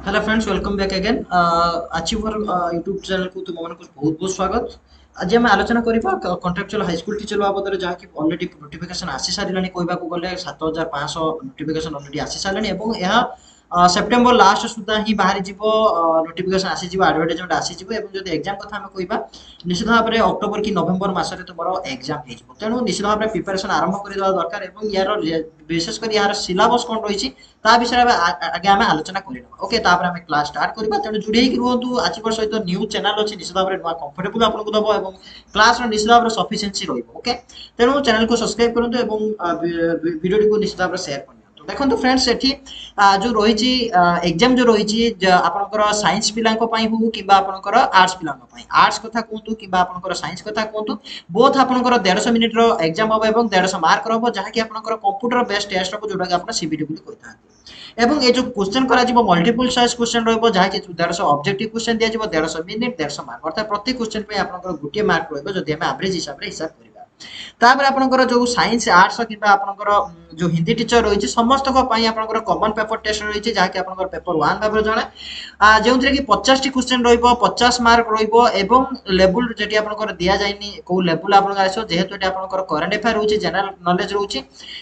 Hello friends, welcome back again. Achiever YouTube channel को तुम को बहुत बहुत स्वागत। आज आम आलोचना करवा कॉन्ट्राक्चुअल हाईस्कूल टीचर बाबद जहाँकि अलरेडी नोटिफिकेशन आसी सारे कहवा गले 7500 नोटिफिकेशन अलरेडी आसी सारे सेप्टेम्बर लास्ट सुधा ही बाहरी नोटिफिकेशन आसी एडवर्टाइजमेंट आसी जब एग्जाम कथा आम कहवा निश्चित भाव में अक्टोबर कि नवेम्बर मसरे तुम एग्जाम हो तेणु निश्चित भाव में प्रिपेरेसन आरंभ करदेवा दरकार यार विशेषकर यार सिलेबस कौन रही ता विषय में आगे आम आलोचना करवा। ओके तापर आम क्लास स्टार्ट करवा तेणु जोड़ी रुहतु आज सहित न्यूज चैनल अच्छी निश्चित भाव में नुआ कंफर्टेबल आपको दब क्लास निश्चित भाव में सफिसीयंसी ओके तेणु चैनल को सब्सक्राइब करूँ वीडियो को निश्चित भाव में शेयर कर देखो फ्रेंड्स एठी जो रही एग्जाम जो रही आपनकर साइंस पिला हो कि आपनकर आर्ट्स पिला आर्ट्स कथा कहतु कि आपनकर साइंस कथा कहतु बोथ आपनकर 150 मिनिट रो एग्जाम हम और 150 मार्क रहो जहाँकि आपनकर कंप्यूटर बेस्ड टेस्ट हम जोटा कि आप सीबीटी बोली कही एवं ये जो क्वेश्चन करा मल्टीपल चॉइस क्वेश्चन रहिबो जहाँकि 150 ऑब्जेक्टिव क्वेश्चन दिया 150 मिनिट 150 मार्क अर्थात प्रत्येक क्वेश्चन पे आपनकर गोटे मार्क रहिबो जदि हम एवरेज हिसाब रे हिसाब करिबा तापर आपनकर जो साइंस आर्ट्स कि आपनकर जो हिंदी टीचर रही समस्त आपनकर कॉमन पेपर टेस्ट रही जहाँकि आपनकर पेपर 1 भाव जड़े जो कि 50 टी क्वेश्चन रहिबो 50 मार्क रहिबो एवं लेवल जेटी आपनकर दिया जायनी को लेवल आपनकर आसो जेहेतु एटी आपनकर करंट अफेयर होची जनरल नॉलेज रहउची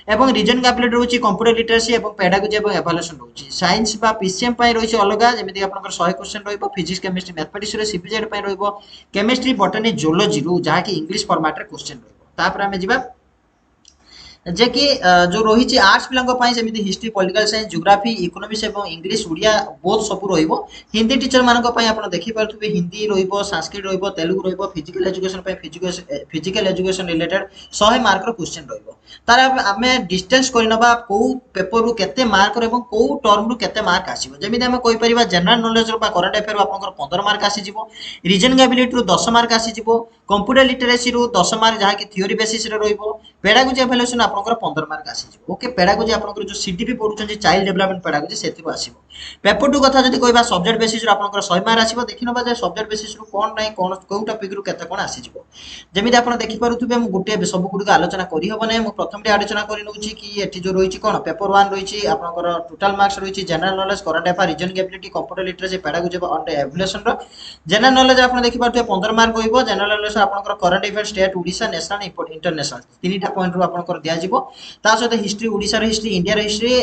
एवं रीजनिंग एबिलिटी रहउची कंप्यूटर लिटरेसी एवं पेडागोजी एवं इवैल्यूएशन रहउची साइंस बा पीसीएम पई रहउची अलगा जेमिति आपनकर 100 क्वेश्चन रहिबो फिजिक्स केमिस्ट्री मैथमेटिक्स रे सीपीजेड पई रहिबो केमिस्ट्री बॉटनी जियोलॉजी रु जहाँकि इंग्लिश फॉर्मेट रे क्वेश्चन रहिबो तापर आमे जिबा जे कि जो रही आर्ट्स पिला सेमती history political science geography economics एवं इंग्लिश उड़िया बहुत सब रहिबो हिंदी टीचर मानक पई आपण देखि पारथुबे हिंदी रहिबो संस्कृत रहिबो तेलुगु रहिबो फिजिकल एजुकेशन पई फिजिकल एजुकेशन रिलेटेड 100 मार्क रो क्वेश्चन रहिबो तार आमे डिस्टेंस करनबा को पेपर रु केते मार्क रो एवं को टर्म रु केते मार्क आसीबो जेमिति हम कहि परिबा जनरल नॉलेज रो बा करंट अफेयर आपनकर 15 मार्क आसी जिवो रीजनिंग एबिलिटी रु 10 मार्क आसी जिवो कंप्यूटर लिटरेसी रु 10 मार्क जहा कि थ्योरी बेसिस रे रहिबो पेडागोजी इवैल्यूएशन आपनकर 15 मार्क आसी जिवो ओके पेडागोजी आपनकर जो सीडीपी पढुछन चाइल्ड डेवलपमेंट पेडागोजी सेतिरो आसीबो पेपर 2 कथा जदि कहबा सब्जेक्ट बेसिस रो आपनकर 100 मार्क आसीबो देखिनबा जे सब्जेक्ट बेसिस रो कोन नै कोन को टॉपिक रो केते कोन आसी जिवो जेमिति आपण देखि पारुथुबे हम गुटे सब गुडी को आलोचना करि हबो नै हम प्रथम रे आलोचना करि नउची कि एठी जो रहिछि कोन पेपर 1 रहिछि आपनकर टोटल मार्क्स रहिछि general knowledge current affair reasoning ability computer literacy pedagogy on evaluation रो जनरल नॉलेज आपण देखि पारुथुबे 15 मार्क होइबो जनरल नॉलेज आपनकर current affair state Odisha national international तीनटा पॉइंट रो आपनकर दिया जिवो ता सहित हिस्ट्री ओडिसा रो हिस्ट्री इंडिया रो हिस्ट्री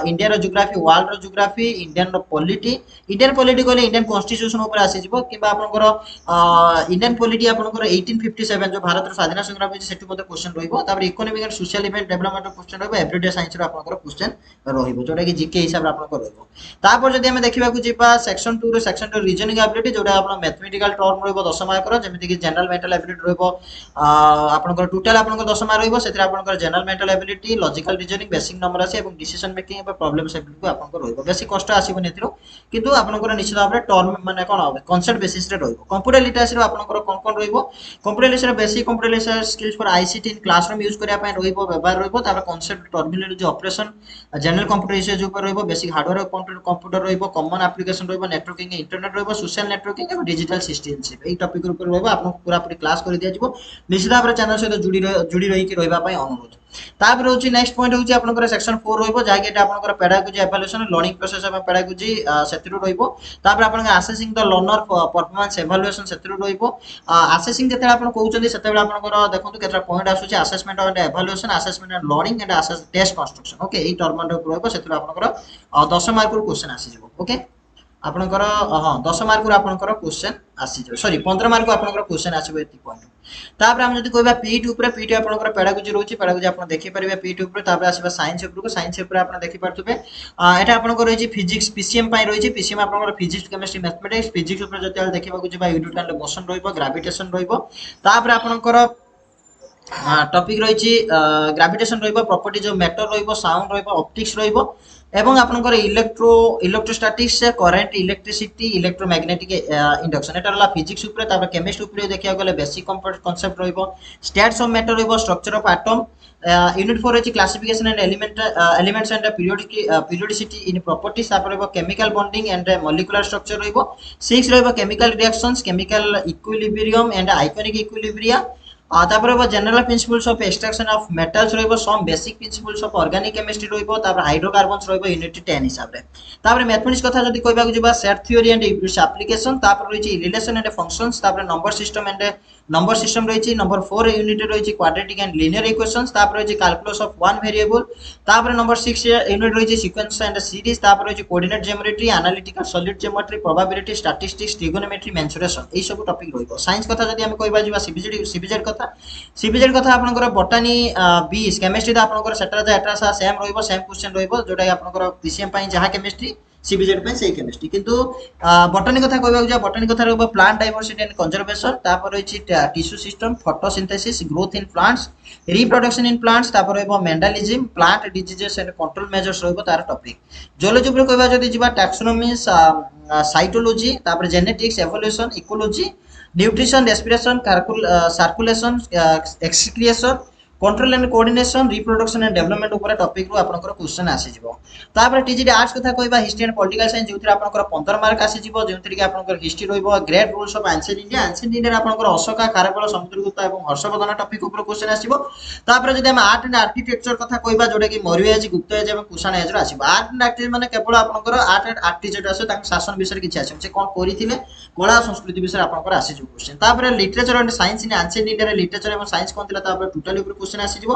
इंडिया रो ज्योग्राफी वर्ल्ड रो ज्योग्राफी इंडियन रो पॉलिटी कहले इंडियन कॉन्स्टिट्यूशन ऊपर आसी जिवो किबा आपनकर इंडियन पॉलिटी आपनकर 1857 जो भारत रो स्वाधीनता संग्राम होछि सेटु मध्ये क्वेश्चन रहिबो तापर economic and social event development रो क्वेश्चन रहिबो एवरीडे साइंस रो आपनकर क्वेश्चन रहिबो जोटा कि जीके हिसाब रे आपनकर रहिबो तापर जदि हम देखिबा को जिबा सेक्शन 2 रो सेक्शन 2 रीजनिंग एबिलिटी जोटा आपन मैथमेटिकल टर्म रहिबो 10 मार्क रो जेमिति कि जनरल मेंटल एबिलिटी रहिबो आपनकर टोटल आपनकर 10 मार्क रहिबो सेतिर आपनकर general mental ability logical reasoning basic number आसी एवं डिसीजन मेकिंग एवं प्रॉब्लम सॉल्विंग को आपनकर रहिबो बेसी कष्ट आसीबो नेतिरो किंतु आपनकर निश्चित भाव में टर्म माने कोन होबे कांसेप्ट बेसिस रे रहिबो कंप्यूटर लिटरेसी रो आपनकर कोन कोन रहिबो computer literacy basic computer literacy skills for ICT in classroom use करिया पय रहिबो व्यवहार रहिबो तापर concept terminology operation general computer usage ऊपर रहिबो बेसिक हार्डवेयर कंप्यूटर रहिबो कॉमन एप्लीकेशन रहिबो नेटवर्किंग इंटरनेट रहिबो सोशल नेटवर्किंग एवं डिजिटल सिस्टमशिप एई टॉपिक ऊपर रहिबो आपन पूरा पूरी क्लास कर दिया जिवो निश्चित भाव चैनल सहित जुड़ी रही रहिबा पय अनुरोध तापर होची नेक्स्ट पॉइंट होची आपनकर सेक्शन 4 रहिबो जाके एटा आपनकर पेडागोजी इवैल्यूएशन लर्निंग प्रोसेस एवं पेडागोजी सेतिरु रहिबो तापर आपनकर assessing the learner performance evaluation सेतिरु रहिबो असेसिंग जेते आपन कहउचंदी सेतेबेला आपनकर देखंतु केतरा पॉइंट आसुची assessment and evaluation assessment and learning and assess test construction okay एई टर्म रहिबो सेतिरु आपनकर 10 मार्क रो क्वेश्चन आसी जिवो ओके आपनकर हां 10 मार्क रो आपनकर क्वेश्चन आसी जो सॉरी 15 मार्क को आपनकर क्वेश्चन आसीबो एति पॉइंट तापर हम जदि कहबा पीटी ऊपर पीटी आपनकर पेडागोजी रहउची पेडागोजी आपन देखि परिबे पीटी ऊपर तापर आसीबा साइंस ऊपर को साइंस ऊपर आपन देखि परथुबे एटा आपनकर रहिची फिजिक्स पीसीएम पई रहिची पीसीएम आपनकर फिजिक्स केमिस्ट्री मैथमेटिक्स फिजिक्स ऊपर जति आल देखिबा को जेबा यूनिट एंड मोशन रहिबो ग्रेविटेशन रहिबो तापर आपनकर टॉपिक रहिची ग्रेविटेशन रहिबो प्रॉपर्टीज ऑफ मैटर रहिबो साउंड रहिबो ऑप्टिक्स रहिबो एवं आपनकर electrostatics current electricity electromagnetic induction एटा हला फिजिक्स ऊपर तापर केमिस्ट्री ऊपर देखिया गले बेसिक कांसेप्ट रहिबो स्टेट्स ऑफ मैटर रहिबो स्ट्रक्चर ऑफ एटम यूनिट 4 रहिची classification and elements and periodicity in properties तापर रहिबो chemical bonding and molecular structure रहिबो 6 रहिबो chemical reactions chemical equilibrium and ionic equilibria तापर हम general principles of extraction of metals रहइबो some basic principles of organic chemistry रहइबो तापर hydrocarbons रहइबो unit 10 हिसाब रे तापर मैथमेटिक्स कथा जदी कहबा जिबा set theory and its application तापर रहिछि रिलेशन एंड फंक्शंस तापर नंबर सिस्टम रहिछि नंबर 4 यूनिट रहिछि क्वाड्रेटिक एंड लीनियर इक्वेशंस तापर रहिछि कैलकुलस ऑफ वन वेरिएबल तापर नंबर 6 यूनिट रहिछि सीक्वेंस एंड सीरीज तापर रहिछि coordinate geometry analytical solid geometry probability statistics trigonometry mensuration एई सब टॉपिक रहइबो साइंस कथा जदी हम कहबा जिबा सीबीजेड कथा आपनकर बॉटनी 20 केमिस्ट्री दा आपनकर सेटा एटा सेम रहइबो सेम क्वेश्चन रहइबो जोटा आपनकर पीसीएम पई जहा केमिस्ट्री सीबीजेड पे सेही केमिस्ट्री किंतु बॉटनी कथा कहबा जा बॉटनी कथा रहइबो प्लांट डाइवर्सिटी एंड कंजर्वेशन तापर रहिछि tissue system photosynthesis growth in plants reproduction in plants तापर रहइबो Mendelism plant diseases and control measures रहइबो तार टॉपिक जूलॉजी पर कहबा जदी जिबा टैक्सोनॉमी साइटोलॉजी तापर genetics evolution ecology nutrition respiration circulation excretion control and coordination reproduction and development ऊपर टॉपिक रो आपनकर क्वेश्चन आसी जिवो तापर टीजीडी आर्ट्स कथा कहबा हिस्ट्री एंड पॉलिटिकल साइंस जोथि आपनकर 15 मार्क आसी जिवो जोथि कि आपनकर हिस्ट्री रहइबो great rules of ancient India आपनकर अशोका खारवेल समुद्रगुप्त एवं हर्षवर्धन टॉपिक ऊपर क्वेश्चन आसीबो तापर जदि हम आर्ट एंड आर्किटेक्चर कथा कहबा जोटा कि मौर्य एज गुप्त एज एवं कुषाण एज रो आसीबो आर्ट एंड आर्किटेक्चर माने केवल आपनकर आर्ट एंड आर्किटेक्चर आसे ताक शासन विषय किछि आसे से कोन करिथिले कला संस्कृति विषय आपनकर आसी जिवो क्वेश्चन तापर literature and science in ancient India रे लिटरेचर एवं साइंस कोन थिला तापर टोटली ऊपर क्वेश्चन आसी जिवो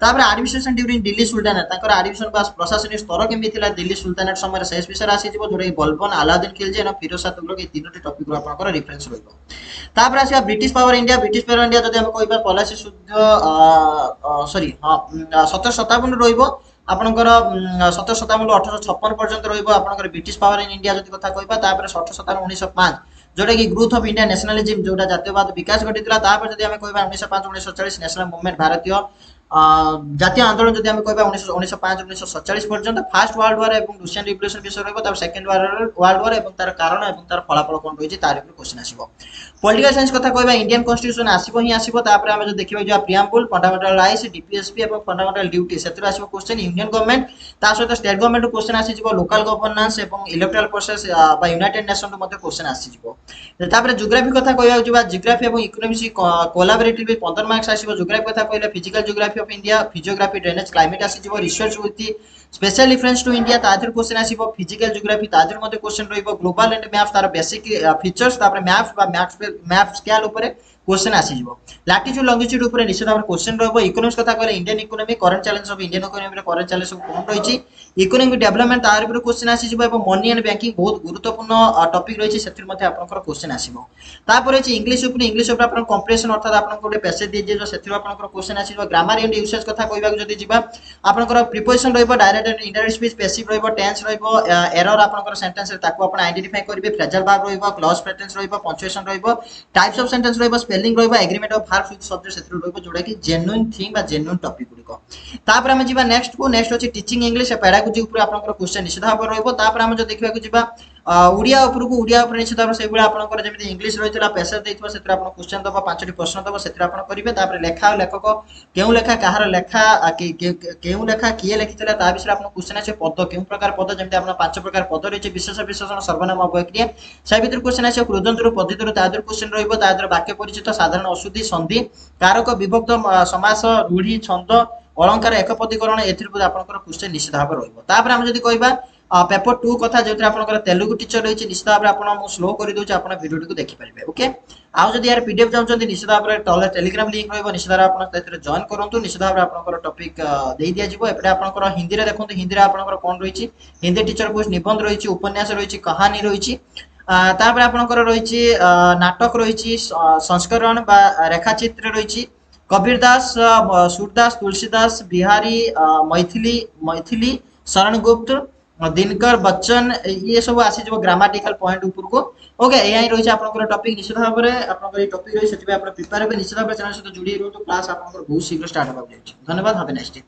तापर एडमिनिस्ट्रेशन ड्यूरिंग दिल्ली सुल्तानेट ताकर एडमिनिस्ट्रेशन पास प्रशासनिक स्तर केमि थिला दिल्ली सुल्तानेट समय शेष विषय आसी जिवो जोटा बलबन अलाउद्दीन खिलजी और फिरोज शाह तुगलक ए तीनोटी टॉपिक रो आपनकर रेफरेंस रहइबो तापर आसी ब्रिटिश पावर इंडिया जदि हम कहबा पॉलिसी शुद्ध सॉरी हां 1757 रहइबो आपनकर 1757 1856 पर्यंत रहइबो आपनकर ब्रिटिश पावर इन इंडिया जदि कथा कहबा तापर 1757 1905 जोटा कि ग्रोथ ऑफ इंडिया नेशनलिज्म जोटा जातीयवाद विकास घटितला तापर जदि हम कहबा 1905 1947 नेशनल मूवमेंट भारतीय जातीय आंदोलन जदि हम कहबा 1905 1947 पर्यंत फर्स्ट वर्ल्ड वार एवं रूसियन रिवोल्यूशन विषय रहबो तापर सेकंड वर्ल्ड वार एवं तार कारण एवं तार फलाफल कोन रहिछि तार ऊपर क्वेश्चन आसीबो पॉलिटिकल साइंस कथा कहबा इंडियन कॉन्स्टिट्यूशन आसीबो ही आसीबो तापर हम जो देखिबा जो प्रिएम्बल फंडामेंटल राइट्स डीपीएसपी एवं फंडामेंटल ड्यूटी सेतिर आसीबो क्वेश्चन यूनियन गवर्नमेंट ता सहित स्टेट गवर्नमेंट क्वेश्चन आसी जिवो लोकल गवर्नेंस एवं इलेक्टोरल प्रोसेस बा यूनाइटेड नेशन मध्ये क्वेश्चन आसी जिवो तापर ज्योग्राफी कथा कहबा जिवा ज्योग्राफी एवं इकोनॉमिक्स कोलैबोरेटिव 15 मार्क्स आसीबो ज्योग्राफी कथा कहले physical geography of India physiography drainage climate आसी जिवो research with special reference to India तादर क्वेश्चन आसीबो फिजिकल ज्योग्राफी तादर मध्ये क्वेश्चन रहइबो ग्लोबल एंड मैप्स तार बेसिक फीचर्स तापर मैप्स बा मैप स्केल ऊपर क्वेश्चन आसी जिवो लैटिट्यूड लॉन्गिट्यूड ऊपर निश्चित भाबरे क्वेश्चन रहबो इकोनॉमिक्स कथा कहले Indian economy current challenge of Indian economy रे करंट चैलेंज सब कोन रहिछि इकोनॉमिक डेवलपमेंट तार ऊपर क्वेश्चन आसी जिवो एवं मनी एंड बैंकिंग बहुत गुरुत्वपूर्ण टॉपिक रहिछि सेतिर मध्ये आपनकर क्वेश्चन आसीबो तापर रहिछि इंग्लिश ऊपर आपन कंप्रेशन अर्थात आपन कोटे पैसेज दि जे सेतिर आपनकर क्वेश्चन आसी जिवो ग्रामर एंड यूसेज कथा कहबा जदी जिबा आपनकर प्रीपोजिशन रहइबो direct and indirect speech passive रहइबो टेंस रहइबो एरर आपनकर सेंटेंस रे ताको आपन आइडेंटिफाई करिवे फ्रेजल वर्ब रहइबो क्लॉज प्रेटेंस रहइबो पंक्चुएशन रहइबो टाइप्स ऑफ सेंटेंस रहइबो स्पेलिंग रहइबो agreement of verb with subject सेतिर रहइबो जोडा कि जेन्युइन थिंग बा जेन्युइन टॉपिक गुडिको तापर हम जिबा नेक्स्ट अछि टीचिंग इंग्लिश पेडागोजी ऊपर आपनकर क्वेश्चन निश्चित भाव रहइबो तापर हम जो देखिबा को जिबा उड़िया ऊपर निश्चित भाव से बेला आपनकर जेमिति इंग्लिश रहितला पैसेज देइतबो सेतिर आपन क्वेश्चन दबा पांचटी प्रश्न दबा सेतिर आपन करिवे तापर लेखा लेखक केउ लेखा कहार लेखा केउ लेखा किए लिखितला ता विषय आपन क्वेश्चन আছে पद केउ प्रकार पद जेमिति आपन पांच प्रकार पद रहिছে विशेष विशेषण सर्वनाम अव्यय से भीतर क्वेश्चन আছে कृदंतरु पद्धतिरु तादर क्वेश्चन रहइबो तादर वाक्य परिचित साधारण अशुद्धि संधि कारक विभक्त समास रूढ़ी छंद अलंकार एकपदीकरण एथिर आपनकर क्वेश्चन निश्चित भाव रहइबो तापर हम जदी कहबा पेपर 2 कथा जेतिर आपनकर तेलुगु टीचर रहिछि निश्चित भाव आपन मु स्लो करि दोछ आपन वीडियो को देखि परिबे ओके आउ जदी यार पीडीएफ जाउछन्ती निश्चित भाव तले टेलीग्राम लिंक रहइबो निश्चित भाव आपन तेतिर जॉइन करंतु निश्चित भाव आपनकर टॉपिक देइ दिया जिवो एपटे आपनकर हिंदी रे देखंतु हिंदी रे आपनकर कोन रहिछि हिंदी टीचर पोस्ट निबंध रहिछि उपन्यास रहिछि कहानी रहिछि तापर आपनकर रहिछि नाटक रहिछि संस्करण बा रेखाचित्र रहिछि कबीर दास सूरदास तुलसीदास बिहारी मैथिली शरण गुप्त दिनकर बच्चन ये सब आसी जो ग्रामाटिकल पॉइंट ऊपर को ओके एआई रही आपनकर टॉपिक निश्चित भाव में आपनकर टॉपिक रही सेति आप प्रिपेयर हे निश्चित भाव चैनल सहित जुड़ी रहतो क्लास आपनकर बहुत शीघ्र स्टार्ट होबा जाय धन्यवाद हैव ए नाइस डे।